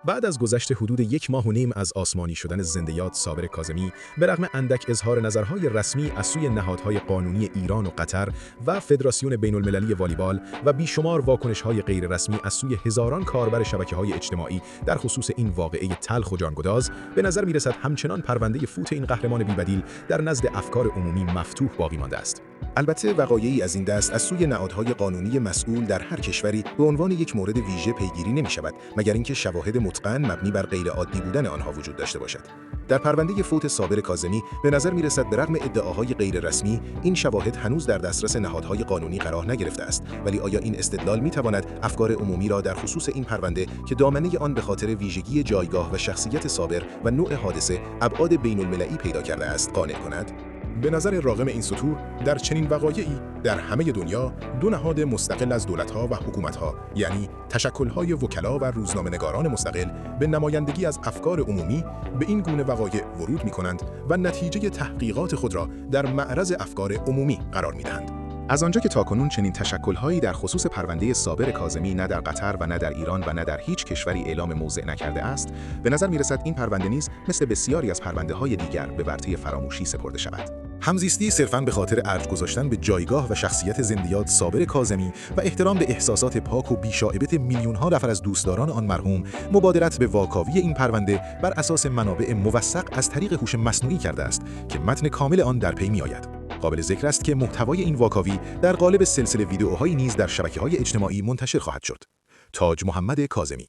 بعد از گذشت حدود 1.5 ماه از آسمانی شدن زنده‌یاد صابر کاظمی، به رغم اندک اظهار نظرهای رسمی از سوی نهادهای قانونی ایران و قطر و فدراسیون بین‌المللی والیبال و بیشمار واکنش‌های غیررسمی از سوی هزاران کاربر شبکه‌های اجتماعی در خصوص این واقعه تلخ و جانگداز، به نظر می‌رسد همچنان پرونده فوت این قهرمان بی‌بدیل در نزد افکار عمومی مفتوح باقی مانده است. البته وقایعی از این دست از سوی نهادهای قانونی مسئول در هر کشوری به عنوان یک مورد ویژه پیگیری نمی‌شود، مگر اینکه شواهد متقن مبنی بر غیرعادی بودن آنها وجود داشته باشد. در پرونده فوت صابر کاظمی به نظر می‌رسد به رغم ادعاهای غیررسمی، این شواهد هنوز در دسترس نهادهای قانونی قرار نگرفته است. ولی آیا این استدلال می‌تواند افکار عمومی را در خصوص این پرونده که دامنه آن به خاطر ویژگی جایگاه و شخصیت صابر و نوع حادثه ابعاد بین‌المللی پیدا کرده است قانع کند؟ به نظر راغم این سطور، در چنین وقایعی در همه دنیا دو نهاد مستقل از دولت‌ها و حکومت‌ها، یعنی تشکل‌های وکلا و روزنامه‌نگاران مستقل، به نمایندگی از افکار عمومی به این گونه وقایع ورود می‌کنند و نتیجه تحقیقات خود را در معرض افکار عمومی قرار می‌دهند. از آنجا که تاکنون چنین تشکل‌هایی در خصوص پرونده صابر کاظمی نه در قطر و نه در ایران و نه در هیچ کشوری اعلام موضع نکرده است، به نظر می‌رسد این پرونده نیز مثل بسیاری از پرونده‌های دیگر به ورطه فراموشی سپرده شود. همزیستی صرفاً به خاطر ارج گذاشتن به جایگاه و شخصیت زنده‌یاد صابر کاظمی و احترام به احساسات پاک و بی‌شائبه میلیون‌ها نفر از دوستداران آن مرحوم، مبادرت به واکاوی این پرونده بر اساس منابع موثق از طریق هوش مصنوعی کرده است که متن کامل آن در پی می‌آید. قابل ذکر است که محتوای این واکاوی در قالب سلسله ویدئوهایی نیز در شبکه‌های اجتماعی منتشر خواهد شد. تاج محمد کاظمی